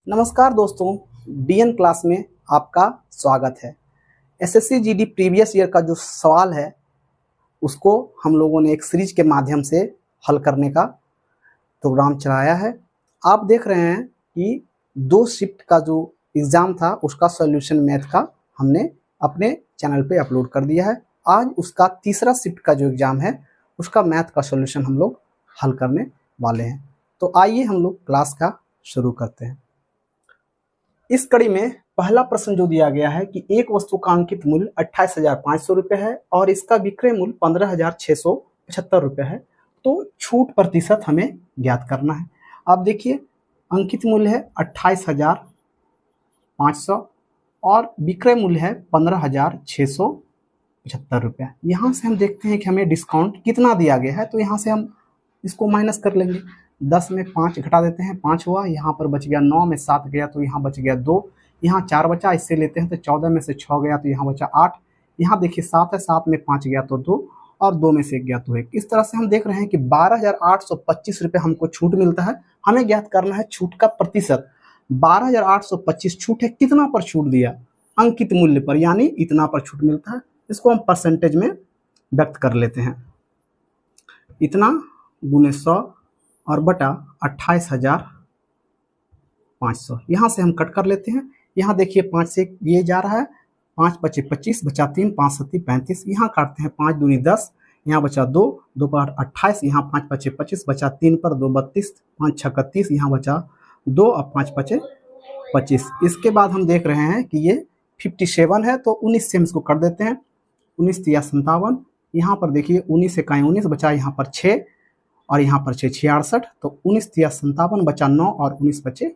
नमस्कार दोस्तों, DN class में आपका स्वागत है। एसएससी जीडी प्रीवियस ईयर का जो सवाल है उसको हम लोगों ने एक सीरीज के माध्यम से हल करने का प्रोग्राम चलाया है। आप देख रहे हैं कि 2 शिफ्ट का जो एग्ज़ाम था उसका सॉल्यूशन मैथ का हमने अपने चैनल पे अपलोड कर दिया है। आज उसका तीसरा शिफ्ट का जो एग्ज़ाम है उसका मैथ का सॉल्यूशन हम लोग हल करने वाले हैं। तो आइए हम लोग क्लास का शुरू करते हैं। इस कड़ी में पहला प्रश्न जो दिया गया है कि एक वस्तु का अंकित मूल्य 28,500 रुपये है और इसका विक्रय मूल्य 15,675 रुपये है, तो छूट प्रतिशत हमें ज्ञात करना है। अब देखिए, अंकित मूल्य है 28,500 और विक्रय मूल्य है 15,675 रुपये। यहाँ से हम देखते हैं कि हमें डिस्काउंट कितना दिया गया है, तो यहाँ से हम इसको माइनस कर लेंगे। 10 में 5 घटा देते हैं, 5 हुआ, यहाँ पर बच गया 9 में 7 गया तो यहाँ बच गया 2, यहाँ 4 बचा, इससे लेते हैं तो 14 में से 6 गया तो यहाँ बचा 8, यहाँ देखिए 7 है, 7 में 5 गया तो 2 और 2 में से 1 गया तो 1। इस तरह से हम देख रहे हैं कि 12,825 रुपये हमको छूट मिलता है। हमें ज्ञात करना है छूट का प्रतिशत। 12,825 छूट है, कितना पर छूट दिया? अंकित मूल्य पर, यानी इतना पर छूट मिलता है। इसको हम परसेंटेज में व्यक्त कर लेते हैं। इतना गुने 100 और बटा 28,500। यहाँ से हम कट कर लेते हैं। यहाँ देखिए 5 से ये जा रहा है, 5 बचे 25, बचा 3, 5 सत्ती 35। यहाँ काटते हैं, 5 दूनी 10, यहाँ बचा 2, 2 पर 28, यहाँ 5 बचे 25, बचा 3 पर 2 32, 5 6 31, यहाँ बचा 2 और 5 बचे 25। इसके बाद हम देख रहे हैं कि ये 57 है, तो 19 से हम इसको कर देते हैं। 19 तिया 57, यहाँ पर देखिए 19 से कहीं 19 बचा, यहाँ पर 6 और यहाँ पर 6 66, तो 19 तिया 57 बचा 9 और 19 बचे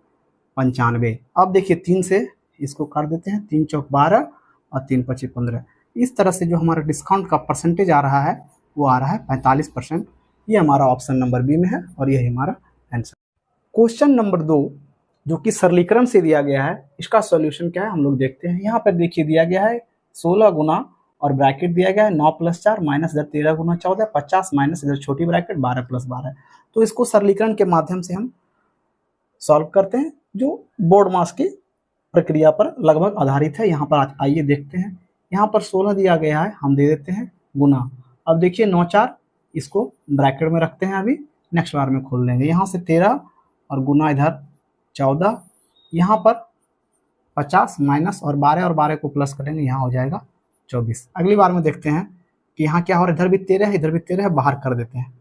95। अब देखिए 3 से इसको कर देते हैं, 3 चौक 12 और 3 पचे 15। इस तरह से जो हमारा डिस्काउंट का परसेंटेज आ रहा है वो आ रहा है 45%। ये हमारा ऑप्शन नंबर बी में है और यही हमारा आंसर। क्वेश्चन नंबर 2 जो कि सरलीकरण से दिया गया है, इसका सॉल्यूशन क्या है हम लोग देखते हैं। यहाँ पर देखिए दिया गया है 16 गुना और ब्रैकेट दिया गया है 9 + 4 माइनस इधर 13 गुना 14, 50 माइनस इधर छोटी ब्रैकेट 12 + 12। तो इसको सरलीकरण के माध्यम से हम सॉल्व करते हैं, जो बोर्ड मास की प्रक्रिया पर लगभग आधारित है। यहाँ पर आइए देखते हैं। यहाँ पर 16 दिया गया है, हम दे देते हैं गुना। अब देखिए 9 4, इसको ब्रैकेट में रखते हैं, अभी नेक्स्ट बार में खोल देंगे। यहाँ से 13 और गुना इधर 14, यहाँ पर 50 माइनस और 12 को प्लस करेंगे, यहाँ हो जाएगा 24। अगली बार में देखते हैं कि यहाँ क्या हो रहा है, इधर भी 13 है, इधर भी 13 है, बाहर कर देते हैं।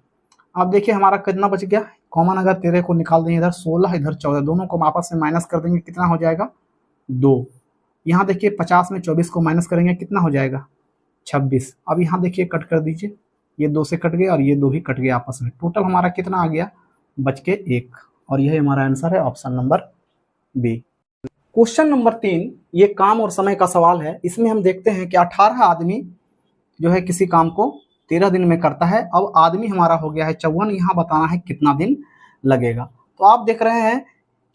अब देखिए हमारा कितना बच गया, कॉमन अगर 13 को निकाल देंगे, इधर 16 इधर 14, दोनों को आपस में माइनस कर देंगे, कितना हो जाएगा 2। यहाँ देखिए 50 में 24 को माइनस करेंगे, कितना हो जाएगा 26। अब यहाँ देखिए कट कर दीजिए, ये 2 से कट गए और ये 2 भी कट गए आपस में, टोटल हमारा कितना आ गया, बच के 1। और यही हमारा आंसर है, option number B. Question number 3 ये काम और समय का सवाल है। इसमें हम देखते हैं कि 18 आदमी जो है किसी काम को 13 दिन में करता है। अब आदमी हमारा हो गया है 54, यहाँ बताना है कितना दिन लगेगा। तो आप देख रहे हैं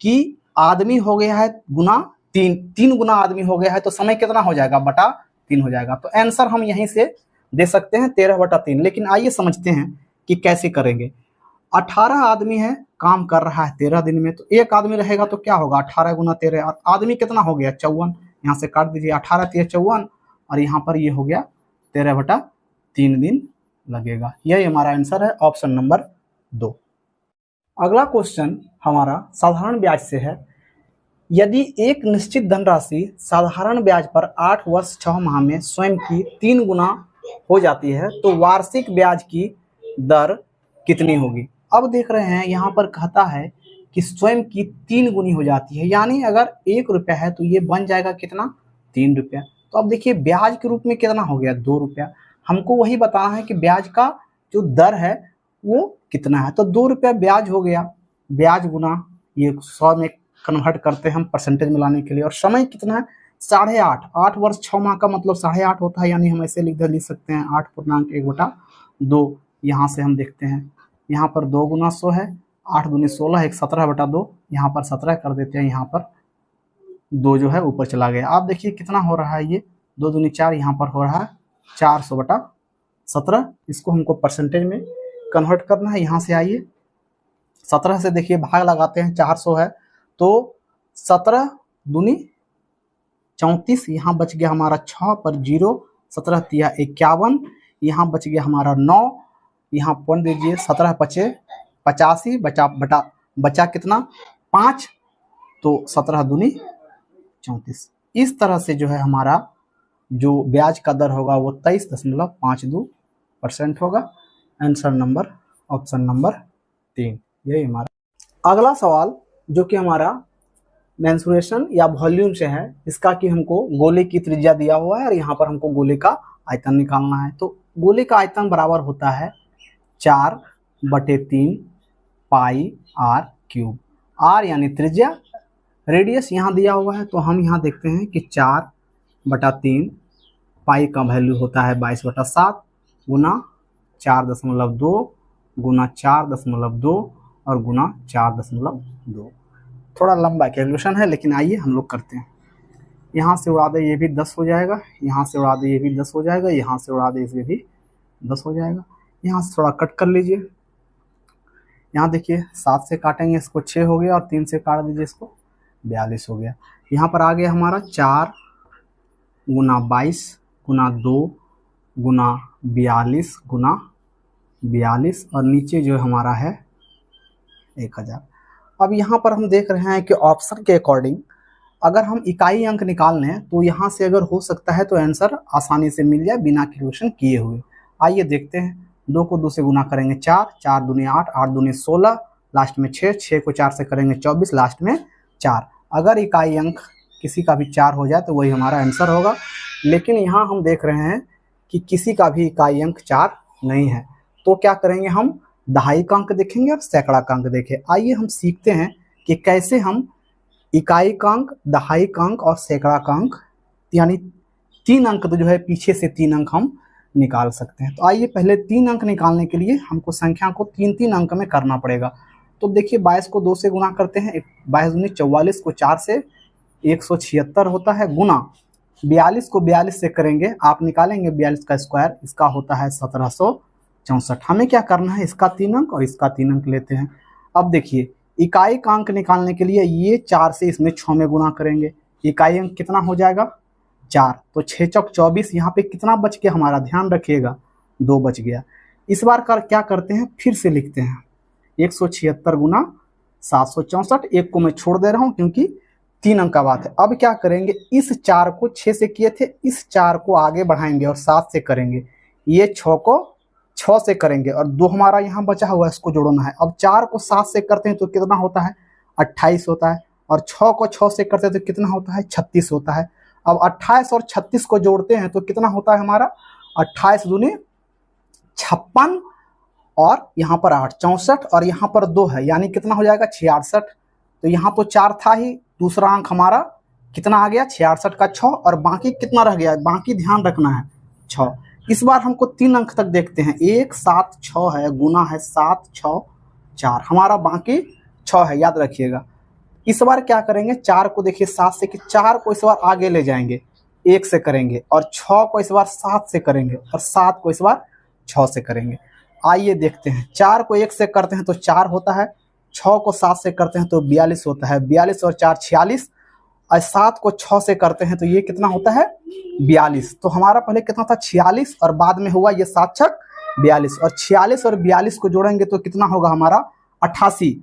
कि आदमी हो गया है गुना 3 गुना आदमी हो गया है, तो समय कितना हो जाएगा, बटा 3 हो जाएगा। तो आंसर हम यहीं से दे सकते हैं 13/3। लेकिन आइए समझते हैं कि कैसे करेंगे। 18 आदमी है, काम कर रहा है 13 दिन में, तो एक आदमी रहेगा तो क्या होगा, 18 गुना 13, आदमी कितना हो गया 54, यहाँ से काट दीजिए, 18 3 54 और यहाँ पर ये हो गया 13/3 दिन लगेगा। यही हमारा आंसर है, ऑप्शन नंबर 2। अगला क्वेश्चन हमारा साधारण ब्याज से है। यदि एक निश्चित धनराशि साधारण ब्याज पर 8 वर्ष 6 माह में स्वयं की 3 गुना हो जाती है, तो वार्षिक ब्याज की दर कितनी होगी? अब देख रहे हैं यहाँ पर कहता है कि स्वयं की 3 गुनी हो जाती है, यानी अगर 1 रुपया है तो ये बन जाएगा कितना, 3 रुपया। तो अब देखिए ब्याज के रूप में कितना हो गया, 2 रुपया। हमको वही बताना है कि ब्याज का जो दर है वो कितना है, तो 2 रुपया ब्याज हो गया। ब्याज गुना ये 100 में कन्वर्ट करते हैं हम परसेंटेज में लाने के लिए। और समय कितना है, 8.5। 8 वर्ष 6 माह का मतलब 8.5 होता है, यानी हम ऐसे लिख सकते हैं 8.1/2। यहाँ से हम देखते हैं, यहाँ पर 2 गुना 100 है, 8 दूनी 16, 1 17/2, यहाँ पर 17 कर देते हैं, यहाँ पर 2 जो है ऊपर चला गया। आप देखिए कितना हो रहा है, ये 2 दूनी 4, यहाँ पर हो रहा है 400/17। इसको हमको परसेंटेज में कन्वर्ट करना है। यहाँ से आइए 17 से देखिए भाग लगाते हैं, 400 है तो 17 दूनी 34, यहाँ बच गया हमारा 6 पर 0, 17 तिया 51, यहाँ बच गया हमारा 9, यहाँ पॉइंट दीजिए, 17 पचे 85, बचा कितना 5, तो 17 दूनी 34। इस तरह से जो है हमारा जो ब्याज का दर होगा वो 23.52% होगा। आंसर नंबर ऑप्शन नंबर 3 यही हमारा। अगला सवाल जो कि हमारा मेंसुरेशन या वॉल्यूम से है, इसका कि हमको गोले की त्रिज्या दिया हुआ है और यहाँ पर हमको गोले का आयतन निकालना है। तो गोले का आयतन बराबर होता है 4/3 पाई आर क्यूब। आर यानी त्रिज्या, रेडियस यहाँ दिया हुआ है, तो हम यहाँ देखते हैं कि 4/3 पाई का वैल्यू होता है 22/7 गुना 4.2 गुना 4.2 और गुना 4.2। थोड़ा लंबा कैलकुलेशन है, लेकिन आइए हम लोग करते हैं। यहाँ से उड़ा दे ये भी 10 हो जाएगा, यहाँ से उड़ा दे ये भी 10 हो जाएगा, यहाँ से उड़ा दे इसमें भी 10 हो जाएगा। यहाँ से थोड़ा कट कर लीजिए। यहाँ देखिए 7 से काटेंगे इसको 6 हो गया, और 3 से काट दीजिए इसको 42 हो गया। यहाँ पर आ गया हमारा 4 गुना 22 गुना 2 गुना 42 गुना 42, और नीचे जो हमारा है 1000। अब यहाँ पर हम देख रहे हैं कि ऑप्शन के अकॉर्डिंग अगर हम इकाई अंक निकाल लें तो यहाँ से अगर हो सकता है तो आंसर आसानी से मिल जाए बिना कैलकुलेशन किए हुए। आइए देखते हैं। 2 को 2 से गुना करेंगे 4, 4 दूनी 8, 8 दूनी 16, लास्ट में 6, 6 को 4 से करेंगे 24, लास्ट में 4। अगर इकाई अंक किसी का भी 4 हो जाए तो वही हमारा आंसर होगा। लेकिन यहाँ हम देख रहे हैं कि किसी का भी इकाई अंक 4 नहीं है, तो क्या करेंगे, हम दहाई का अंक देखेंगे और सैकड़ा का अंक देखें। आइए हम सीखते हैं कि कैसे हम इकाई का अंक, दहाई का अंक और सैकड़ा का अंक, यानी 3 अंक तो जो है पीछे से 3 अंक हम निकाल सकते हैं। तो आइए पहले 3 अंक निकालने के लिए हमको संख्या को 3-3 अंक में करना पड़ेगा। तो देखिए 22 को 2 से गुना करते हैं, 22 दूनी 44 को 4 से 176 होता है, गुना 42 को 42 से करेंगे, आप निकालेंगे 42 का स्क्वायर, इसका होता है 1764। हमें क्या करना है, इसका 3 अंक और इसका 3 अंक लेते हैं। अब देखिए इकाई का अंक निकालने के लिए ये 4 से इसमें 6 में गुना करेंगे, इकाई अंक कितना हो जाएगा 4, तो 6 चौक 24, यहाँ पे कितना बच गया हमारा, ध्यान रखिएगा 2 बच गया। इस बार क्या करते हैं, फिर से लिखते हैं 176 गुना 764, एक को मैं छोड़ दे रहा हूँ क्योंकि 3 अंक का बात है। अब क्या करेंगे, इस 4 को 6 से किए थे, इस 4 को आगे बढ़ाएंगे और 7 से करेंगे, ये 6 को 6 से करेंगे और 2 हमारा यहाँ बचा हुआ है, इसको जोड़ना है। अब 4 को 7 से करते हैं तो कितना होता है 28 होता है, और 6 को 6 से करते हैं तो कितना होता है 36 होता है। अब 28 और 36 को जोड़ते हैं तो कितना होता है हमारा 28 दूनी 56, और यहाँ पर 8 64, और यहाँ पर 2 है, यानी कितना हो जाएगा 66। तो यहाँ तो 4 था ही, दूसरा अंक हमारा कितना आ गया 66 का 6, और बाकी कितना रह गया, बाकी ध्यान रखना है 6। इस बार हमको 3 अंक तक देखते हैं, 1 7 6 है, गुना है 7 6 4, हमारा बाकी 6 है, याद रखिएगा। इस बार क्या करेंगे, 4 को देखिए 7 से कि 4 को इस बार आगे ले जाएंगे, 1 से करेंगे, और 6 को इस बार 7 से करेंगे, और 7 को इस बार 6 से करेंगे। आइए देखते हैं, 4 को 1 से करते हैं तो 4 होता है, 6 को 7 से करते हैं तो 42 होता है, 42 और 4 46, और 7 को 6 से करते हैं तो ये कितना होता है 42। तो हमारा पहले कितना था 46, और बाद में हुआ ये 7 6 42, और 46 और 42 को जोड़ेंगे तो कितना होगा हमारा 88।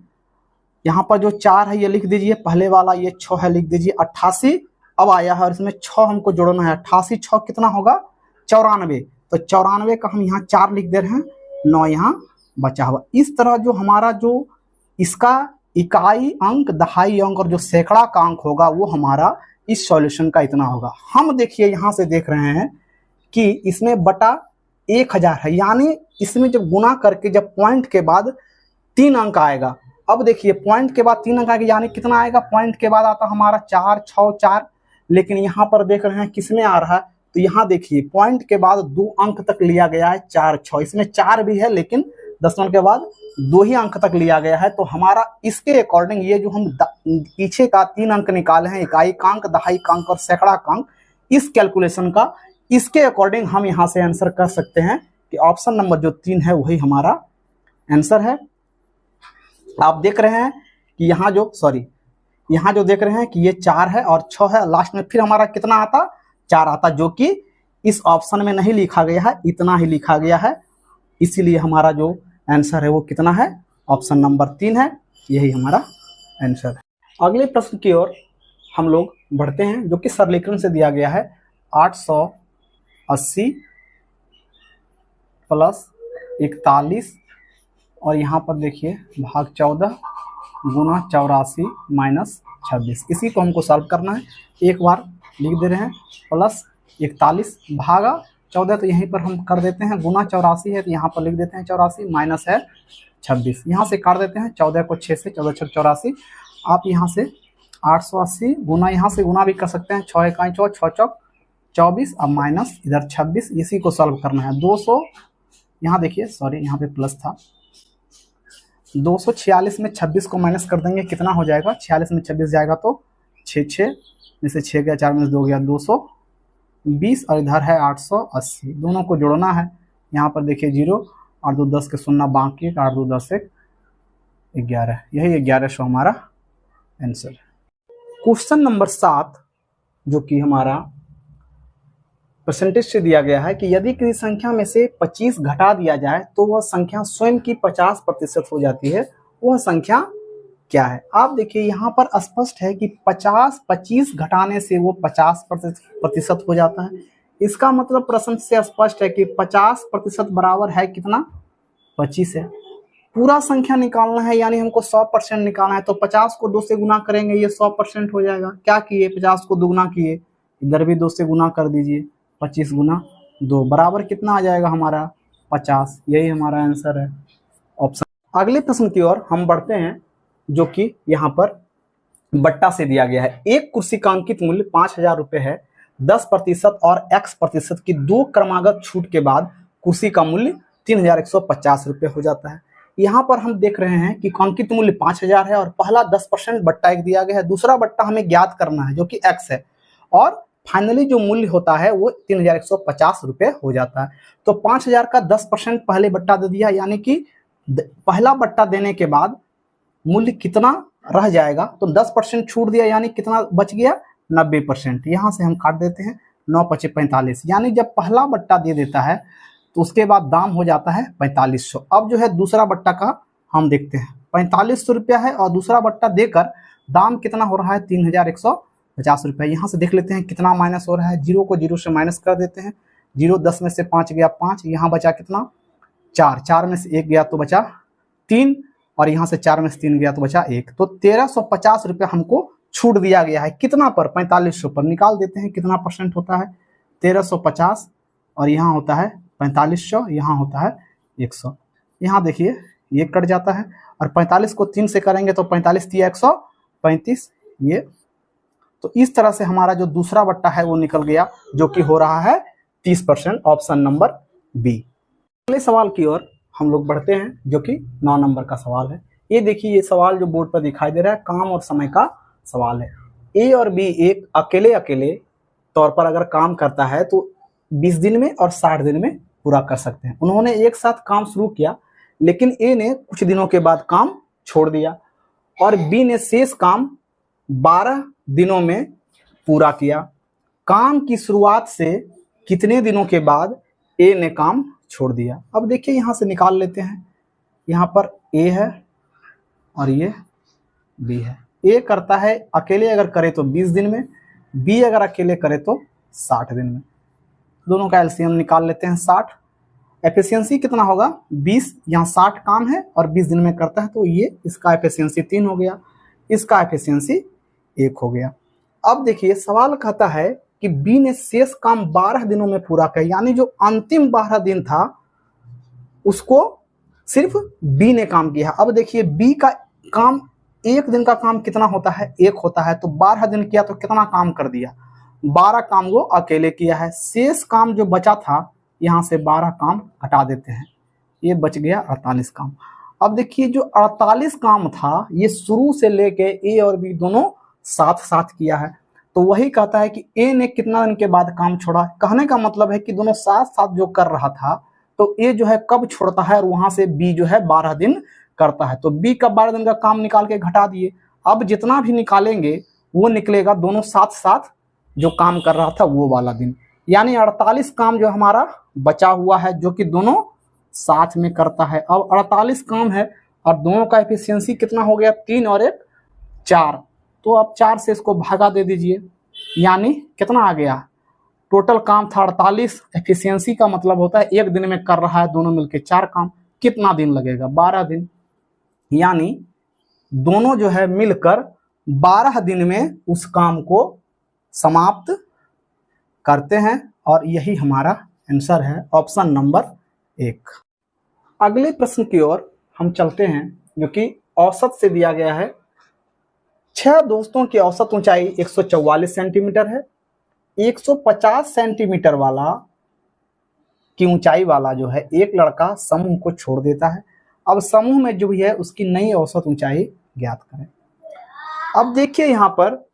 यहाँ पर जो 4 है ये लिख दीजिए, पहले वाला ये 6 है लिख दीजिए, 88 अब आया है, और इसमें 6 हमको जोड़ना है, 88 6 कितना होगा 94। तो 94 का हम यहाँ 4 लिख दे रहे हैं, 9 यहाँ बचा हुआ। इस तरह जो हमारा जो इसका इकाई अंक, दहाई अंक और जो सैकड़ा का अंक होगा वो हमारा इस सॉल्यूशन का इतना होगा। हम देखिए यहाँ से देख रहे हैं कि इसमें बटा 1000 है, यानी इसमें जब गुना करके जब पॉइंट के बाद 3 अंक आएगा, अब देखिए पॉइंट के बाद 3 अंक आएगा, यानी कितना आएगा, पॉइंट के बाद आता हमारा 4 6 4, लेकिन यहाँ पर देख रहे हैं किसमें आ रहा है, तो यहाँ देखिए पॉइंट के बाद 2 अंक तक लिया गया है 4 6, इसमें 4 भी है लेकिन दशमलव के बाद 2 ही अंक तक लिया गया है। तो हमारा इसके अकॉर्डिंग ये जो हम पीछे का 3 अंक निकाले हैं, इकाई का अंक, दहाई का अंक और सैकड़ा का अंक, इस कैलकुलेशन का, इसके अकॉर्डिंग हम यहाँ से आंसर कर सकते हैं कि ऑप्शन नंबर जो 3 है वही हमारा आंसर है। आप देख रहे हैं कि यहाँ जो यहाँ जो देख रहे हैं कि ये 4 है और 6 है, लास्ट में फिर हमारा कितना आता, 4 आता, जो कि इस ऑप्शन में नहीं लिखा गया है, इतना ही लिखा गया है। इसीलिए हमारा जो आंसर है वो कितना है, ऑप्शन नंबर 3 है, यही हमारा आंसर है। अगले प्रश्न की ओर हम लोग बढ़ते हैं, जो कि सरलीकरण से दिया गया है। 880 प्लस 41 और यहाँ पर देखिए भाग 14 गुना 84 माइनस 26, इसी को हमको सॉल्व करना है। एक बार लिख दे रहे हैं, प्लस 41 भागा 14, तो यहीं पर हम कर देते हैं, गुना 84 है तो यहाँ पर लिख देते हैं 84, माइनस है 26, यहाँ से काट देते हैं 14 को 6 से, 14 6 84। आप यहाँ से 880 गुना, यहाँ से गुना भी कर सकते हैं, 6 1 6 6 चौक 24 अब माइनस इधर 26, इसी को सॉल्व करना है। 200 यहाँ देखिए, सॉरी यहाँ पे प्लस था, 246 में 26 को माइनस कर देंगे, कितना हो जाएगा, 46 में 26 जाएगा तो 6 6 में से 6 गया, 4 में से 2 गया, 220 और इधर है 880, दोनों को जोड़ना है। यहाँ पर देखिए 0 और 2 10 के शून्य बाकी, 8 2 10 1 11, यही 1100 हमारा आंसर। क्वेश्चन नंबर 7 जो कि हमारा परसेंटेज से दिया गया है कि यदि किसी संख्या में से 25 घटा दिया जाए तो वह संख्या स्वयं की 50% हो जाती है, वह संख्या क्या है। आप देखिए यहाँ पर स्पष्ट है कि 25 घटाने से वो 50% हो जाता है। इसका मतलब प्रश्न से स्पष्ट है कि 50% बराबर है कितना, 25 है। पूरा संख्या निकालना है यानी हमको 100% निकालना है, तो 50 को 2 से गुना करेंगे, ये 100% हो जाएगा। क्या किए, 50 को दुगुना किए, इधर भी 2 से गुना कर दीजिए, 25 गुना 2 बराबर कितना आ जाएगा हमारा, 50, यही हमारा आंसर है, ऑप्शन। अगले प्रश्न की ओर हम बढ़ते हैं, जो कि यहाँ पर बट्टा से दिया गया है। एक कुर्सी का अंकित मूल्य 5000 रुपये है, 10% और x% की 2 क्रमागत छूट के बाद कुर्सी का मूल्य 3150 रुपये हो जाता है। यहाँ पर हम देख रहे हैं कि अंकित मूल्य 5000 है और पहला 10% बट्टा एक दिया गया है, दूसरा बट्टा हमें ज्ञात करना है जो कि x है, और फाइनली जो मूल्य होता है वो 3150 रुपये हो जाता है। तो 5000 का 10% पहले बट्टा दे दिया, यानी कि पहला बट्टा देने के बाद मूल्य कितना रह जाएगा, तो 10% छूट दिया, यानी कितना बच गया, 90%। यहाँ से हम काट देते हैं, 9 5 45, यानी जब पहला बट्टा दे देता है तो उसके बाद दाम हो जाता है 4500। अब जो है दूसरा बट्टा का हम देखते हैं, 4500 रुपया है और दूसरा बट्टा देकर दाम कितना हो रहा है, 3150 रुपये। यहाँ से देख लेते हैं कितना माइनस हो रहा है, 0 को 0 से माइनस कर देते हैं, 0 10 में से 5 गया 5, यहाँ बचा कितना 4, 4 में से 1 गया तो बचा 3, और यहाँ से 4 में से 3 गया तो बचा 1, तो 1350 रुपये हमको छूट दिया गया है, कितना पर, 4500 पर। निकाल देते हैं कितना परसेंट होता है, 1350 और यहाँ होता है 4500, यहाँ होता है 100। यहाँ देखिए ये कट जाता है और 45 को 3 से करेंगे तो 45 3 135, ये तो इस तरह से हमारा जो दूसरा बट्टा है वो निकल गया, जो कि हो रहा है 30%, ऑप्शन नंबर बी। अगले सवाल की ओर हम लोग बढ़ते हैं, जो कि 9 नंबर का सवाल है। ये देखिए, ये सवाल जो बोर्ड पर दिखाई दे रहा है काम और समय का सवाल है। ए और बी एक अकेले तौर पर अगर काम करता है तो 20 दिन में और 60 दिन में पूरा कर सकते हैं। उन्होंने एक साथ काम शुरू किया, लेकिन ए ने कुछ दिनों के बाद काम छोड़ दिया और बी ने शेष काम 12 दिनों में पूरा किया। काम की शुरुआत से कितने दिनों के बाद ए ने काम छोड़ दिया। अब देखिए यहाँ से निकाल लेते हैं, यहाँ पर ए है और ये बी है। ए करता है अकेले अगर करे तो 20 दिन में, बी अगर अकेले करे तो 60 दिन में। दोनों का एलसीएम निकाल लेते हैं 60। एफिशिएंसी कितना होगा 20, यहाँ 60 काम है और 20 दिन में करता है, तो ये इसका एफिशिएंसी 3 हो गया, इसका एफिशिएंसी 1 हो गया। अब देखिए सवाल कहता है कि बी ने शेष काम 12 दिनों में पूरा किया, यानी जो अंतिम 12 दिन था उसको सिर्फ बी ने काम किया। अब देखिए बी का काम, एक दिन का काम कितना होता है, 1 होता है, तो 12 दिन किया तो कितना काम कर दिया, 12 काम वो अकेले किया है। शेष काम जो बचा था, यहाँ से 12 काम हटा देते हैं, ये बच गया 48 काम। अब देखिए जो 48 काम था ये शुरू से लेके ए और बी दोनों साथ साथ किया है, तो वही कहता है कि ए ने कितना दिन के बाद काम छोड़ा। कहने का मतलब है कि दोनों साथ साथ जो कर रहा था, तो ए जो है कब छोड़ता है और वहां से बी जो है 12 दिन करता है, तो बी का 12 दिन का काम निकाल के घटा दिए, अब जितना भी निकालेंगे वो निकलेगा दोनों साथ साथ जो काम कर रहा था वो वाला दिन, यानी 48 काम जो हमारा बचा हुआ है जो कि दोनों साथ में करता है। अब 48 काम है और दोनों का एफिशिएंसी कितना हो गया, 3 और 1 4। तो अब 4 से इसको भागा दे दीजिए, यानी कितना आ गया, टोटल काम था 48, एफिशिएंसी का मतलब होता है एक दिन में कर रहा है दोनों मिलके 4 काम, कितना दिन लगेगा, 12 दिन। यानी दोनों जो है मिलकर 12 दिन में उस काम को समाप्त करते हैं और यही हमारा आंसर है ऑप्शन नंबर 1। अगले प्रश्न की ओर हम चलते हैं जो कि औसत से दिया गया है। 6 दोस्तों की औसत ऊंचाई 144 सेंटीमीटर है। 150 सेंटीमीटर वाला की ऊंचाई वाला जो है एक लड़का समूह को छोड़ देता है। अब समूह में जो भी है उसकी नई औसत ऊंचाई ज्ञात करें। अब देखिए यहाँ पर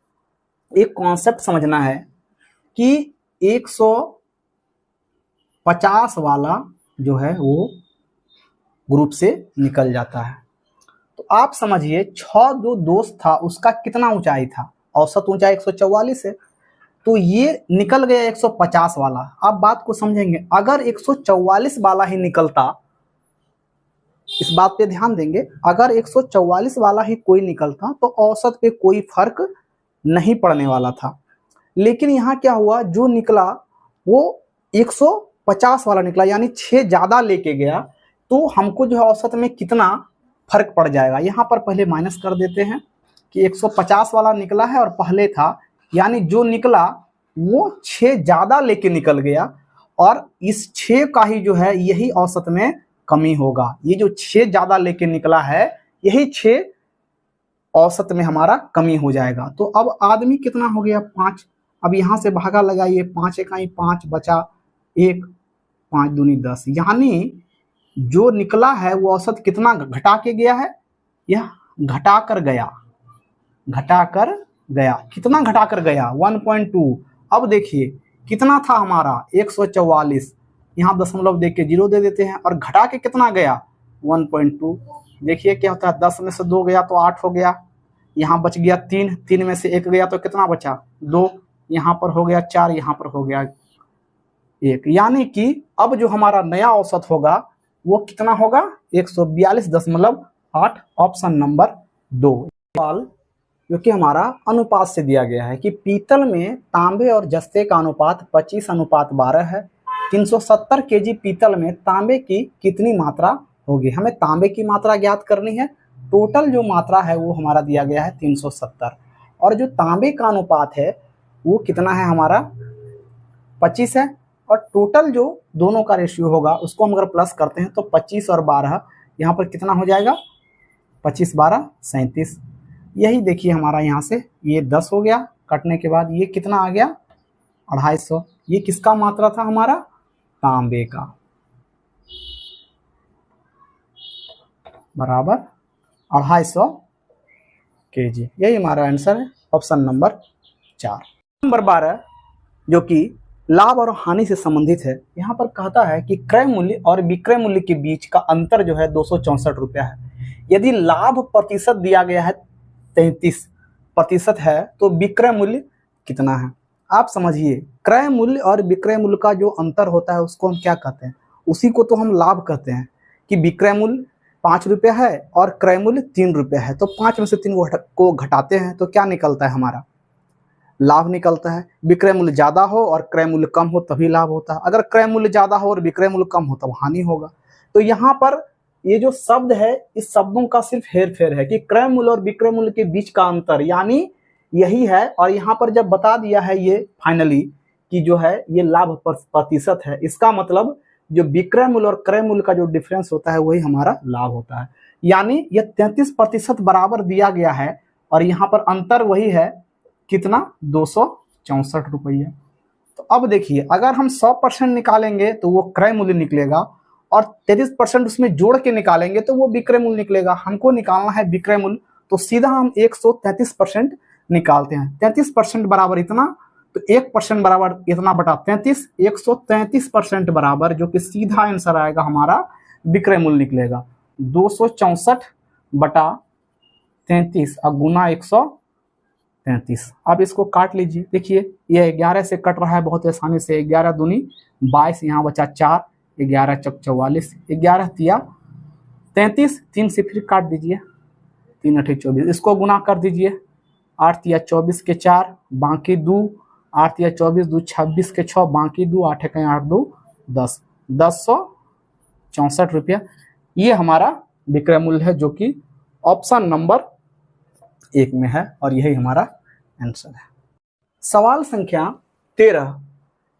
एक कॉन्सेप्ट समझना है कि 150 वाला जो है वो ग्रुप से निकल जाता है। तो आप समझिए 6 जो दोस्त था उसका कितना ऊंचाई था, औसत ऊंचाई 144 है, तो ये निकल गया 150 वाला। आप बात को समझेंगे, अगर 144 वाला ही निकलता, इस बात पे ध्यान देंगे, अगर 144 वाला ही कोई निकलता तो औसत पे कोई फर्क नहीं पड़ने वाला था। लेकिन यहाँ क्या हुआ, जो निकला वो 150 वाला निकला, यानी 6 ज्यादा लेके गया, तो हमको जो है औसत में कितना फर्क पड़ जाएगा। यहाँ पर पहले माइनस कर देते हैं कि 150 वाला निकला है और पहले था, यानी जो निकला वो 6 ज्यादा लेके निकल गया और इस 6 का ही जो है यही औसत में कमी होगा। ये जो 6 ज्यादा लेके निकला है यही 6 औसत में हमारा कमी हो जाएगा। तो अब आदमी कितना हो गया, 5। अब यहां से भागा लगाइए, 5 इकाई 5 बचा 1, 5 दूनी 10, यानी जो निकला है वो औसत कितना घटा के गया है, यह घटा कर गया, कितना घटा कर गया, 1.2। अब देखिए कितना था हमारा 144, यहाँ दशमलव दे के 0 दे देते हैं और घटा के कितना गया 1.2। देखिए क्या होता है, 10 में से 2 गया तो 8 हो गया, यहाँ बच गया 3, 3 में से 1 गया तो कितना बचा 2, यहाँ पर हो गया 4, यहाँ पर हो गया 1, यानी कि अब जो हमारा नया औसत होगा वो कितना होगा 142.8, ऑप्शन नंबर 2। सवाल जो कि हमारा अनुपात से दिया गया है कि पीतल में तांबे और जस्ते का अनुपात 25:12 है। 370 केजी पीतल में तांबे की कितनी मात्रा होगी। हमें तांबे की मात्रा ज्ञात करनी है। टोटल जो मात्रा है वो हमारा दिया गया है 370 और जो तांबे का अनुपात है वो कितना है हमारा 25 है और टोटल जो दोनों का रेशियो होगा उसको हम अगर प्लस करते हैं तो 25 और 12 यहाँ पर कितना हो जाएगा 25 12 37। यही देखिए हमारा यहाँ से ये 10 हो गया, कटने के बाद ये कितना आ गया 250। ये किसका मात्रा था हमारा तांबे का, बराबर 250 केजी। यही हमारा आंसर है ऑप्शन नंबर 4। नंबर 12 जो कि लाभ और हानि से संबंधित है। यहाँ पर कहता है कि क्रय मूल्य और विक्रय मूल्य के बीच का अंतर जो है 264 रुपया है। यदि लाभ प्रतिशत दिया गया है 33% है तो विक्रय मूल्य कितना है। आप समझिए क्रय मूल्य और विक्रय मूल्य का जो अंतर होता है उसको हम क्या कहते हैं, उसी को तो हम लाभ कहते हैं कि विक्रय मूल्य 5 रुपया है और क्रय मूल्य 3 रुपया है, तो 5 में से 3 को घटाते हैं तो क्या निकलता है हमारा लाभ निकलता है। विक्रय मूल्य ज्यादा हो और क्रय मूल्य कम हो तभी लाभ होता है, अगर क्रय मूल्य ज्यादा हो और विक्रय मूल्य कम हो तब हानि होगा। तो यहाँ पर ये जो शब्द है इस शब्दों का सिर्फ हेर फेर है कि क्रय मूल्य और विक्रय मूल्य के बीच का अंतर यानी यही है। और यहाँ पर जब बता दिया है ये फाइनली कि जो है ये लाभ प्रतिशत है, इसका मतलब जो विक्रय मूल्य और क्रय मूल्य का जो डिफरेंस होता है वही हमारा लाभ होता है। यानी यह 33% बराबर दिया गया है और यहाँ पर अंतर वही है कितना 264 रुपये। तो अब देखिए अगर हम 100% निकालेंगे तो वो क्रय मूल्य निकलेगा और 33% उसमें जोड़ के निकालेंगे तो वो विक्रय मूल्य निकलेगा। हमको निकालना है विक्रय मूल्य, तो सीधा हम 133% निकालते हैं। 33% बराबर इतना, तो 1% बराबर इतना बटा 33, 133% बराबर जो कि सीधा आंसर आएगा हमारा विक्रय मूल्य निकलेगा 264 बटा 33 और गुना 133। अब इसको काट लीजिए। देखिए ये 11 से कट रहा है बहुत आसानी से। 11 दूनी 22, यहाँ बचा 4, 11 चौक 44, 11 तिया 33, 3 से फिर काट दीजिए, 3 अठे 24, इसको गुना कर दीजिए। 8 तिया 24 के 4, बाकी 2, 8 तिया 24, 2 26 के 6, बाकी 2, 8 के 8 2 10, 1064 रुपया। ये हमारा विक्रय मूल्य है जो कि ऑप्शन नंबर 1 में है और यही हमारा आंसर है। सवाल संख्या 13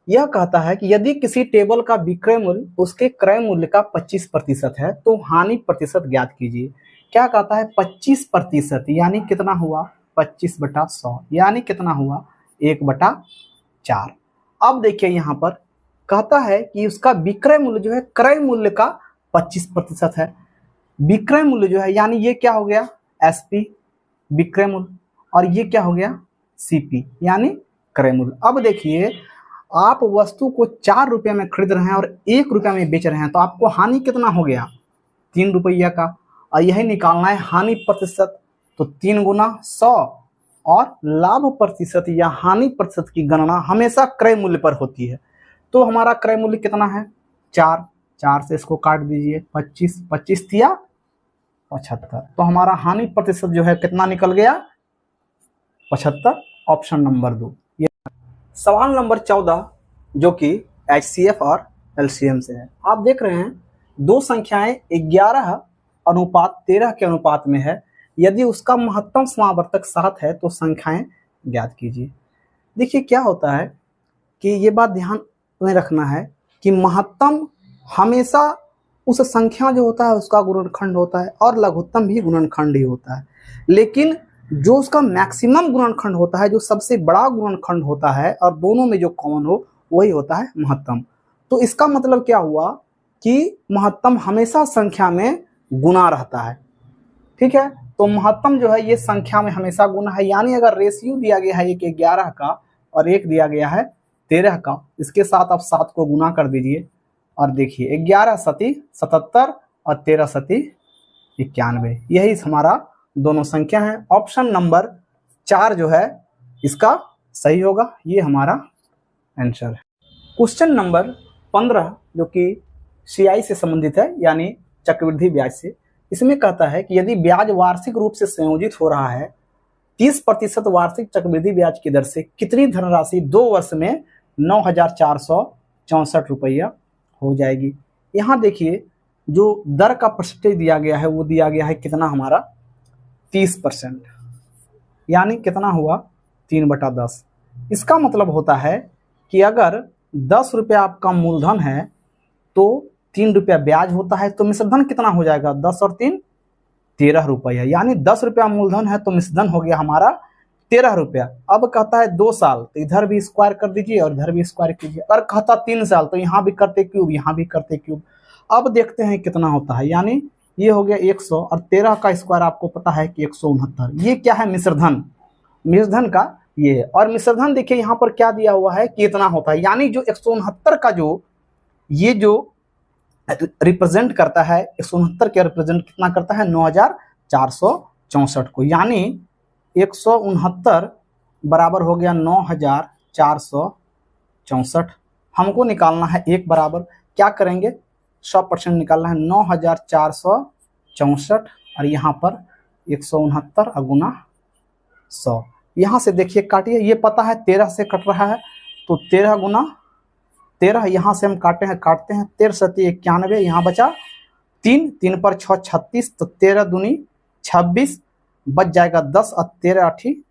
यह कहता है कि यदि किसी टेबल का विक्रय मूल्य उसके क्रय मूल्य का 25% है तो हानि प्रतिशत ज्ञात कीजिए। क्या कहता है 25%, यानी कितना हुआ 25/100, यानी कितना हुआ 1/4। अब देखिए यहाँ पर कहता है कि उसका विक्रय मूल्य जो है क्रय मूल्य का 25% है। विक्रय मूल्य जो है यानी ये क्या हो गया एसपी विक्रय मूल्य, और ये क्या हो गया सीपी यानी क्रय मूल्य। अब देखिए आप वस्तु को 4 रुपये में खरीद रहे हैं और 1 रुपया में बेच रहे हैं तो आपको हानि कितना हो गया 3 रुपया का, और यही निकालना है हानि प्रतिशत। तो 3 गुना 100, और लाभ प्रतिशत या हानि प्रतिशत की गणना हमेशा क्रय मूल्य पर होती है। तो हमारा क्रय मूल्य कितना है 4, 4 से इसको काट दीजिए, 25, 25 दिया 75। तो हमारा हानि प्रतिशत जो है कितना निकल गया 75, ऑप्शन नंबर 2। ये सवाल नंबर 14 जो कि HCF और LCM से है। आप देख रहे हैं दो संख्याएं 11:13 के अनुपात में है, यदि उसका महत्तम समावर्तक 7 है तो संख्याएं ज्ञात कीजिए। देखिए क्या होता है कि ये बात ध्यान में रखना है कि महत्तम हमेशा उस संख्या जो होता है उसका गुणनखंड होता है और लघुत्तम भी गुणनखंड ही होता है, लेकिन जो उसका मैक्सिमम गुणनखंड होता है, जो सबसे बड़ा गुणनखंड होता है और दोनों में जो कॉमन हो वही होता है महत्तम। तो इसका मतलब क्या हुआ कि महत्तम हमेशा संख्या में गुना रहता है, ठीक है। तो महत्तम जो है ये संख्या में हमेशा गुना है, यानी अगर रेशियो दिया गया है एक 11 का और एक दिया गया है 13 का, इसके साथ आप 7 को गुना कर दीजिए और देखिए 11 सती 77 और 13 सती 91, यही हमारा दोनों संख्या है। ऑप्शन नंबर 4 जो है इसका सही होगा, ये हमारा आंसर है। क्वेश्चन नंबर 15 जो कि CI से संबंधित है यानी चक्रवृद्धि ब्याज से। इसमें कहता है कि यदि ब्याज वार्षिक रूप से संयोजित हो रहा है 30% वार्षिक चक्रवृद्धि ब्याज की दर से कितनी धनराशि 2 वर्ष में 9,464 रुपया हो जाएगी। यहाँ देखिए जो दर का परसेंटेज दिया गया है वो दिया गया है कितना हमारा 30%, यानी कितना हुआ 3/10। इसका मतलब होता है कि अगर 10 रुपया आपका मूलधन है तो 3 रुपया ब्याज होता है, तो मिश्रधन कितना हो जाएगा 10 और 3 13 रुपया, यानी 10 रुपया मूलधन है तो मिश्रधन हो गया हमारा 13 रुपया। अब कहता है 2 साल, तो इधर भी स्क्वायर कर दीजिए और इधर भी स्क्वायर कीजिए। और कहता 3 साल, तो यहाँ भी करते क्यूब यहाँ भी करते क्यूब। अब देखते हैं कितना होता है, यानी ये हो गया 100 और 13 का स्क्वायर आपको पता है कि 169। ये क्या है मिश्रधन, मिश्रधन का ये। और मिश्रधन देखिए यहाँ पर क्या दिया हुआ है कि इतना होता है, यानी जो 169 का जो ये जो रिप्रेजेंट करता है 169 के रिप्रेजेंट कितना करता है 9,464 को, यानी 169 बराबर हो गया 9,464। हमको निकालना है एक बराबर, क्या करेंगे 100% निकालना है 9,464 और यहाँ पर 169 गुना 100। यहाँ से देखिए काटिए, ये पता है 13 से कट रहा है तो 13 गुना 13, यहाँ से हम काटते हैं 13 सती 91, यहाँ बचा 3, 3 पर 6 36, तो 13 दूनी 26, बच जाएगा 10 और 13 8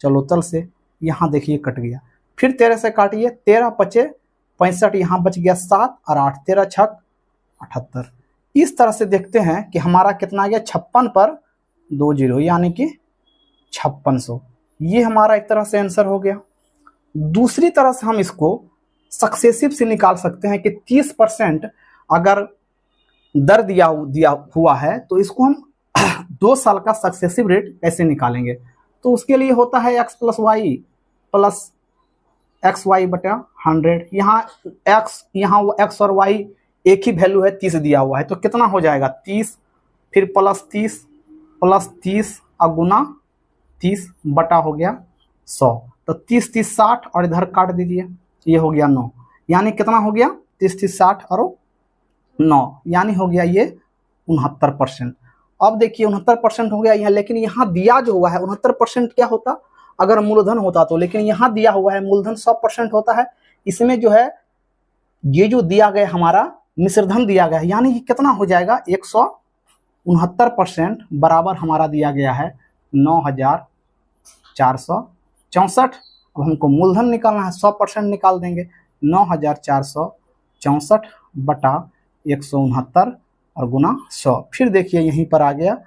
चलो तल से यहाँ देखिए कट गया। फिर 13 से काटिए, 13 पचे 65, यहाँ बच गया 7 और 8, 13 छक 78। इस तरह से देखते हैं कि हमारा कितना आ गया 56 पर 2 0, यानी कि 5600। ये हमारा एक तरह से आंसर हो गया। दूसरी तरह से हम इसको सक्सेसिव से निकाल सकते हैं कि 30% अगर दर दिया हुआ है तो इसको हम 2 साल का सक्सेसिव रेट कैसे निकालेंगे। तो उसके लिए होता है x + y प्लस XY बटा 100। यहाँ वो x और y एक ही वैल्यू है, 30 दिया हुआ है, तो कितना हो जाएगा 30, फिर +30 +30 और गुना 30 बटा हो गया 100, तो 30 30 60 और इधर काट दीजिए, ये हो गया 9, यानी कितना हो गया 30 30 60 और 9, यानी हो गया ये 69%। अब देखिए 69% हो गया यहाँ, लेकिन यहाँ दिया जो हुआ है 69% क्या होता अगर मूलधन होता तो, लेकिन यहाँ दिया हुआ है मूलधन 100% होता है। इसमें जो है ये जो दिया गया हमारा मिश्रधन दिया गया है, यानी कि कितना हो जाएगा 169% बराबर हमारा दिया गया है 9464। अब हमको मूलधन निकालना है, 100% निकाल देंगे, 9464 बटा 169 और गुना 100। फिर देखिए यहीं पर आ गया,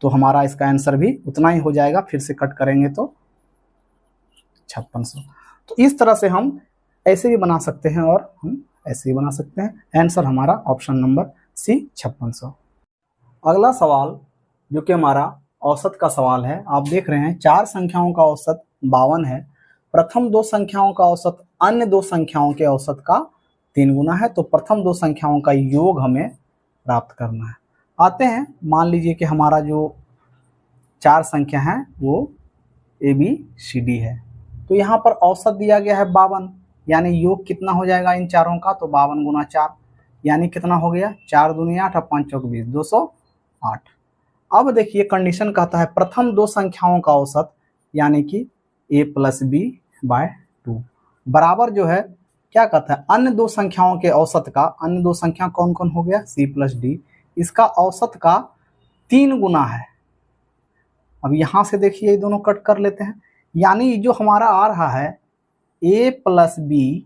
तो हमारा इसका आंसर भी उतना ही हो जाएगा। फिर से कट करेंगे तो 5600। तो इस तरह से हम ऐसे भी बना सकते हैं और हम ऐसे ही बना सकते हैं। आंसर हमारा ऑप्शन नंबर सी 5600। अगला सवाल जो कि हमारा औसत का सवाल है, आप देख रहे हैं 4 संख्याओं का औसत 52 है। प्रथम 2 संख्याओं का औसत अन्य 2 संख्याओं के औसत का 3 गुना है, तो प्रथम 2 संख्याओं का योग हमें प्राप्त करना है। आते हैं, मान लीजिए कि हमारा जो 4 संख्या है वो ABCD है, तो यहाँ पर औसत दिया गया है 52, यानी योग कितना हो जाएगा इन चारों का, तो 52 गुना 4, यानी कितना हो गया 4 दूनी 8 और 5 चौक 20, 208। अब देखिए कंडीशन कहता है प्रथम 2 संख्याओं का औसत, यानी कि A+B/2 बराबर जो है क्या कहता है अन्य 2 संख्याओं के औसत का, अन्य 2 संख्या कौन कौन हो गया C+D, इसका औसत का 3 गुना है। अब यहां से देखिए ये दोनों कट कर लेते हैं, यानी जो हमारा आ रहा है A+B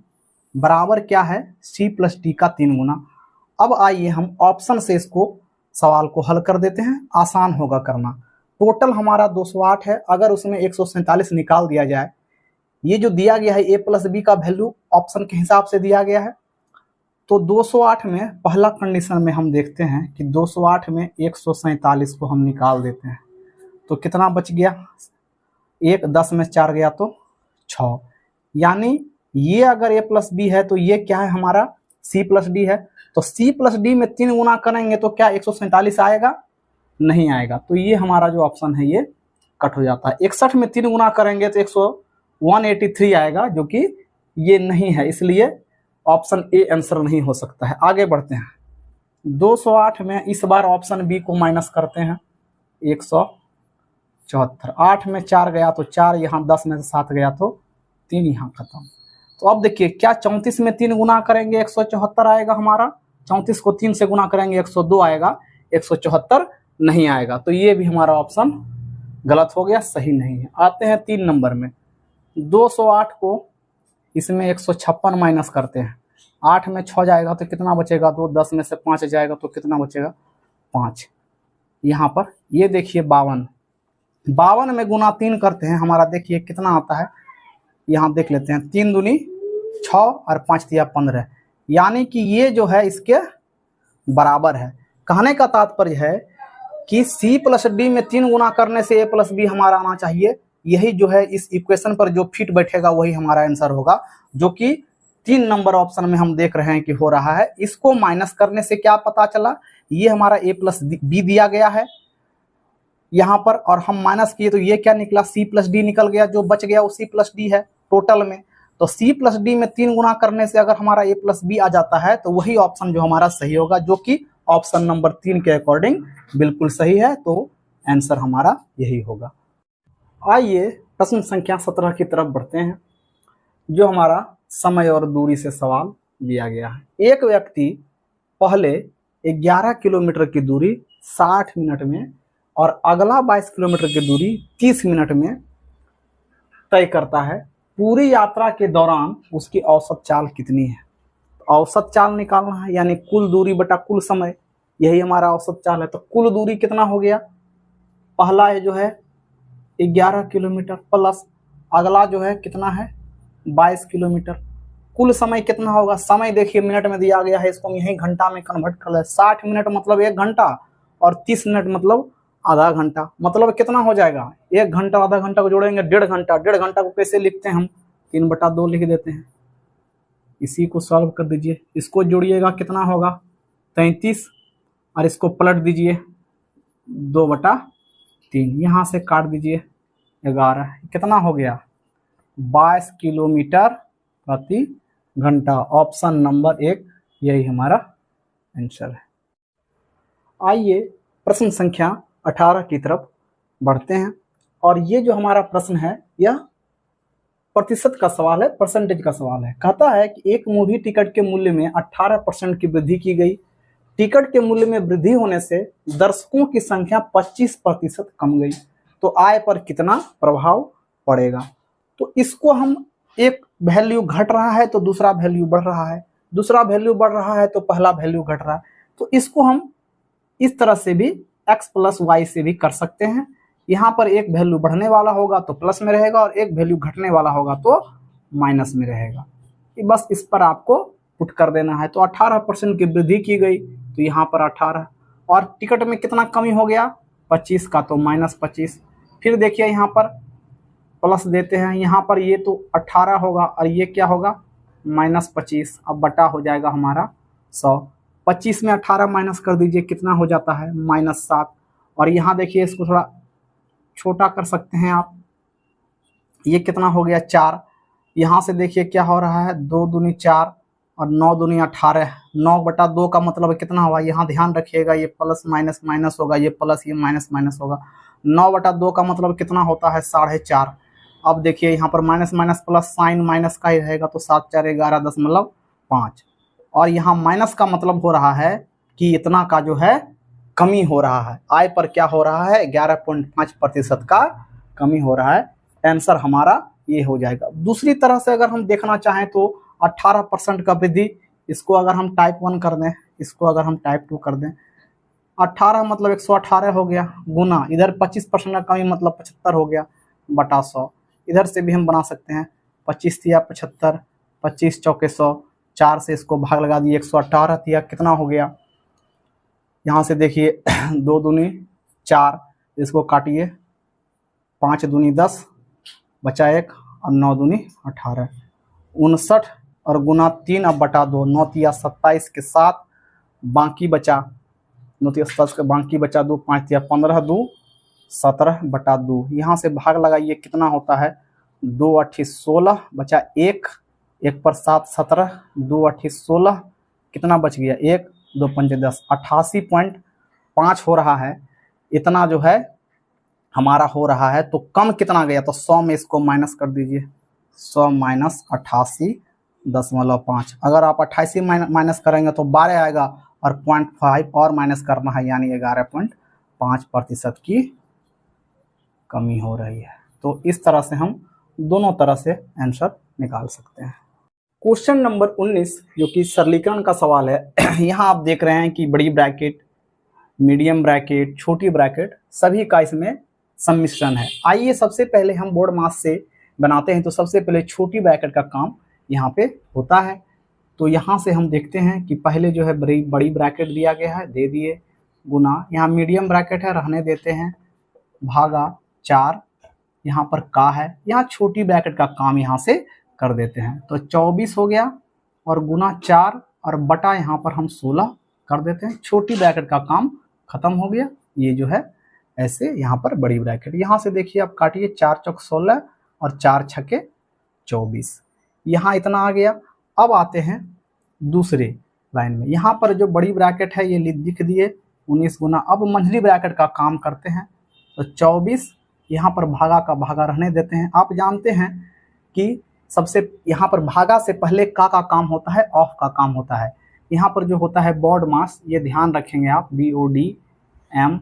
बराबर क्या है C+D का 3 गुना। अब आइए हम ऑप्शन से इसको सवाल को हल कर देते हैं, आसान होगा करना। टोटल हमारा 208 है, अगर उसमें 147 निकाल दिया जाए, ये जो दिया गया है A+B का वैल्यू ऑप्शन के हिसाब से दिया गया है, तो 208 में पहला कंडीशन में हम देखते हैं कि 208 में 147 को हम निकाल देते हैं, तो कितना बच गया 1, 10 में 4 गया तो 6, यानी ये अगर A+B है तो ये क्या है हमारा C+D है, तो C+D में 3 गुना करेंगे तो क्या 147 आएगा, नहीं आएगा, तो ये हमारा जो ऑप्शन है ये कट हो जाता है। 61 में 3 गुना करेंगे तो 183 आएगा, जो कि ये नहीं है, इसलिए ऑप्शन ए आंसर नहीं हो सकता है। आगे बढ़ते हैं, 208 में इस बार ऑप्शन बी को माइनस करते हैं, 174, 8 में 4 गया तो 4, यहाँ 10 में 7 गया तो 3, यहाँ खत्म। तो अब देखिए क्या 34 में 3 गुना करेंगे 174 आएगा हमारा, 34 को 3 से गुना करेंगे 102 आएगा, 174 नहीं आएगा, तो ये भी हमारा ऑप्शन गलत हो गया, सही नहीं है। आते हैं 3 नंबर में, 208 को इसमें 156 माइनस करते हैं, 8 में 6 जाएगा तो कितना बचेगा 2, 10 में से 5 जाएगा तो कितना बचेगा 5, यहाँ पर ये देखिए 52 में गुना 3 करते हैं, हमारा देखिए कितना आता है, यहाँ देख लेते हैं, 3 दूनी 6 और 5 तिया 15, यानी कि ये जो है इसके बराबर है। कहने का तात्पर्य है कि C+D में 3 गुना करने से A+B हमारा आना चाहिए, यही जो है इस इक्वेशन पर जो फिट बैठेगा वही हमारा आंसर होगा, जो कि 3 नंबर ऑप्शन में हम देख रहे हैं कि हो रहा है। इसको माइनस करने से क्या पता चला, ये हमारा A+B दिया गया है यहाँ पर, और हम माइनस किए तो ये क्या निकला C+D निकल गया, जो बच गया वो C+D है टोटल में। तो C+D में 3 गुना करने से अगर हमारा A+B आ जाता है तो वही ऑप्शन जो हमारा सही होगा, जो कि ऑप्शन नंबर 3 के अकॉर्डिंग बिल्कुल सही है, तो आंसर हमारा यही होगा। आइए प्रश्न संख्या 17 की तरफ बढ़ते हैं, जो हमारा समय और दूरी से सवाल दिया गया है। एक व्यक्ति पहले 11 किलोमीटर की दूरी 60 मिनट में और अगला 22 किलोमीटर की दूरी 30 मिनट में तय करता है, पूरी यात्रा के दौरान उसकी औसत चाल कितनी है। औसत चाल निकालना है, यानी कुल दूरी बटा कुल समय, यही हमारा औसत चाल है। तो कुल दूरी कितना हो गया, पहला है जो है 11 किलोमीटर प्लस अगला जो है कितना है 22 किलोमीटर, कुल समय कितना होगा, समय देखिए मिनट में दिया गया है, इसको हम यही घंटा में कन्वर्ट कर ले, 60 मिनट मतलब 1 घंटा और 30 मिनट मतलब आधा घंटा, मतलब कितना हो जाएगा 1 घंटा आधा घंटा को जोड़ेंगे 1.5 घंटा। 1.5 घंटा को कैसे लिखते हैं हम, 3/2 लिख देते हैं, इसी को सॉल्व कर दीजिए, इसको जोड़िएगा कितना होगा 33 और इसको पलट दीजिए 2/3, 3, यहाँ से काट दीजिए 11, कितना हो गया 22 किलोमीटर प्रति घंटा। ऑप्शन नंबर 1 यही हमारा आंसर है। आइए प्रश्न संख्या 18 की तरफ बढ़ते हैं। और ये जो हमारा प्रश्न है यह प्रतिशत का सवाल है, परसेंटेज का सवाल है। कहता है कि एक मूवी टिकट के मूल्य में 18% की वृद्धि की गई। टिकट के मूल्य में वृद्धि होने से दर्शकों की संख्या 25% कम गई, तो आय पर कितना प्रभाव पड़ेगा। तो इसको हम एक वैल्यू घट रहा है तो दूसरा वैल्यू बढ़ रहा है, दूसरा वैल्यू बढ़ रहा है तो पहला वैल्यू घट रहा है। तो इसको हम इस तरह से भी x + y से भी कर सकते हैं। यहाँ पर एक वैल्यू बढ़ने वाला होगा तो प्लस में रहेगा और एक वैल्यू घटने वाला होगा तो माइनस में रहेगा। बस इस पर आपको पुट कर देना है। तो 18% की वृद्धि की गई तो यहाँ पर 18, और टिकट में कितना कमी हो गया 25 का, तो -25। फिर देखिए यहाँ पर प्लस देते हैं, यहाँ पर ये तो 18 होगा और ये क्या होगा -25। अब बटा हो जाएगा हमारा 100। 25 में 18 माइनस कर दीजिए, कितना हो जाता है -7। और यहाँ देखिए इसको थोड़ा छोटा कर सकते हैं आप, ये कितना हो गया 4। यहाँ से देखिए क्या हो रहा है 2 दूनी 4 और 9 दूनी 18। 9/2 का मतलब कितना हुआ, यहाँ ध्यान रखिएगा ये प्लस माइनस माइनस होगा, ये प्लस ये माइनस माइनस होगा। 9/2 का मतलब कितना होता है 4.5। अब देखिए यहाँ पर minus minus plus sign minus का ही रहेगा, तो 7 4 11.5। और यहाँ माइनस का मतलब हो रहा है कि इतना का जो है कमी हो रहा है। आय पर क्या हो रहा है 11.5% का कमी हो रहा है। आंसर हमारा ये हो जाएगा। दूसरी तरह से अगर हम देखना चाहें तो 18% का वृद्धि, इसको अगर हम टाइप 1 कर दें, इसको अगर हम टाइप 2 कर दें, 18 मतलब 118 हो गया, गुना इधर 25% का कमी मतलब 75 हो गया, बटा 100। इधर से भी हम बना सकते हैं 25 या 75, 25 चौके 100, 4 से इसको भाग लगा दिए, 118 दिया, कितना हो गया। यहाँ से देखिए 2 दूनी 4, इसको काटिए, 5 दूनी 10, बचा 1 और 9 दूनी 18, 59 और गुना 3 अब बटा 2, 9 तिया 27 के साथ बाकी बचा 9 तिया 27 के बाकी बचा 2, 5 तिया 15, 2 17 बटा 2। यहाँ से भाग लगाइए, कितना होता है 2 8 16, बचा 1, 1 पर 7 17, 2 8 16, कितना बच गया 1, 2 5 10, 88.5 हो रहा है। इतना जो है हमारा हो रहा है, तो कम कितना गया, तो 100 में इसको माइनस कर दीजिए, 100 माइनस 88.5। अगर आप 88 माइनस करेंगे तो 12 आएगा और 0.5 और माइनस करना है, यानी 11.5% की कमी हो रही है। तो इस तरह से हम दोनों तरह से आंसर निकाल सकते हैं। क्वेश्चन नंबर 19 जो कि सरलीकरण का सवाल है। यहाँ आप देख रहे हैं कि बड़ी ब्रैकेट, मीडियम ब्रैकेट, छोटी ब्रैकेट सभी का इसमें सम्मिश्रण है। आइए सबसे पहले हम बोर्ड मास से बनाते हैं। तो सबसे पहले छोटी ब्रैकेट का काम यहाँ पे होता है। तो यहाँ से हम देखते हैं कि पहले जो है बड़ी ब्रैकेट दिया गया है, दे दिए, गुना, यहाँ मीडियम ब्रैकेट है, रहने देते हैं, भागा 4, यहाँ पर का है, यहाँ छोटी ब्रैकेट का काम यहाँ से कर देते हैं। तो 24 हो गया और गुना 4 और बटा यहाँ पर हम 16 कर देते हैं। छोटी ब्रैकेट का काम खत्म हो गया। ये जो है ऐसे यहाँ पर बड़ी ब्रैकेट, यहाँ से देखिए आप काटिए, 4 चौक 16 और 4 छक्के 24, यहाँ इतना आ गया। अब आते हैं दूसरे लाइन में, यहाँ पर जो बड़ी ब्रैकेट है ये लिख दिए 19 गुना। अब मंझली ब्रैकेट का काम करते हैं। तो 24 यहाँ पर भागा का भागा रहने देते हैं। आप जानते हैं कि सबसे यहाँ पर भागा से पहले का काम होता है, ऑफ का काम होता है। यहाँ पर जो होता है बोर्ड मास, ये ध्यान रखेंगे आप, BODMAS।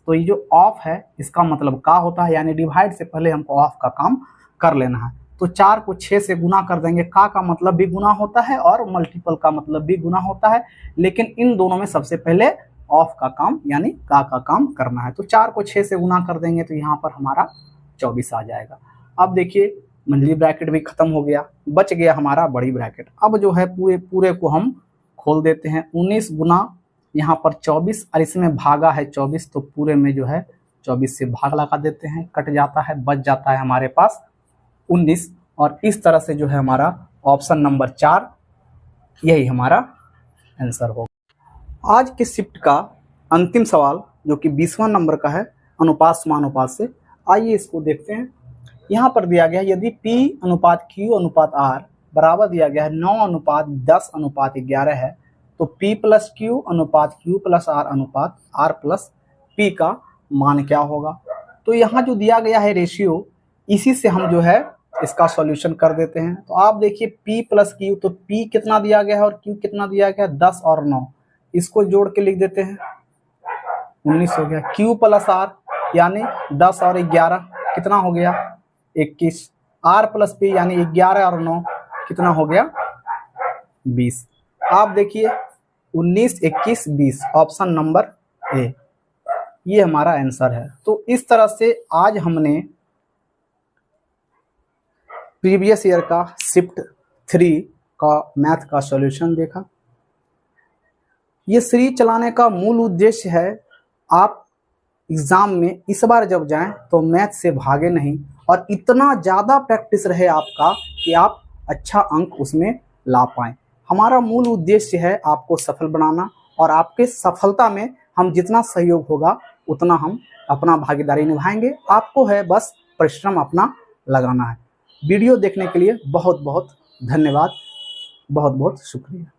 तो ये जो ऑफ है इसका मतलब का होता है, यानी डिवाइड से पहले हमको ऑफ का काम कर लेना है। तो 4 को 6 से गुना कर देंगे। का मतलब भी गुना होता है और मल्टीपल का मतलब भी गुना होता है, लेकिन इन दोनों में सबसे पहले ऑफ का काम यानी का काम करना है। तो 4 को 6 से गुना कर देंगे तो यहाँ पर हमारा 24 आ जाएगा। अब देखिए मंझली ब्रैकेट भी खत्म हो गया, बच गया हमारा बड़ी ब्रैकेट। अब जो है पूरे को हम खोल देते हैं। 19 गुना यहाँ पर 24 और इसमें भागा है 24, तो पूरे में जो है 24 से भाग लगा देते हैं, कट जाता है, बच जाता है हमारे पास 19। और इस तरह से जो है हमारा ऑप्शन नंबर 4 यही हमारा आंसर होगा। आज के शिफ्ट का अंतिम सवाल जो कि 20वां नंबर का है, अनुपात समानुपात से। आइए इसको देखते हैं। यहाँ पर दिया गया है यदि P अनुपात Q अनुपात R बराबर दिया गया है 9 अनुपात 10 अनुपात 11 है, तो P प्लस Q अनुपात Q प्लस R अनुपात R प्लस P का मान क्या होगा। तो यहाँ जो दिया गया है रेशियो, इसी से हम जो है इसका सॉल्यूशन कर देते हैं। तो आप देखिए P प्लस Q, तो P कितना दिया गया है और Q कितना दिया गया है, 10 और 9, इसको जोड़ के लिख देते हैं, 19 हो गया। Q प्लस R यानी 10 और 11 कितना हो गया, 21। R प्लस P यानी 11 और 9 कितना हो गया, 20। आप देखिए 19, 21, 20, ऑप्शन नंबर ए, ये हमारा आंसर है। तो इस तरह से आज हमने प्रीवियस ईयर का शिफ्ट 3 का मैथ का सॉल्यूशन देखा। ये सीरीज चलाने का मूल उद्देश्य है आप एग्जाम में इस बार जब जाएं तो मैथ से भागे नहीं और इतना ज़्यादा प्रैक्टिस रहे आपका कि आप अच्छा अंक उसमें ला पाएं। हमारा मूल उद्देश्य है आपको सफल बनाना, और आपके सफलता में हम जितना सहयोग होगा उतना हम अपना भागीदारी निभाएंगे। आपको है बस परिश्रम अपना लगाना है। वीडियो देखने के लिए बहुत बहुत धन्यवाद, बहुत बहुत शुक्रिया।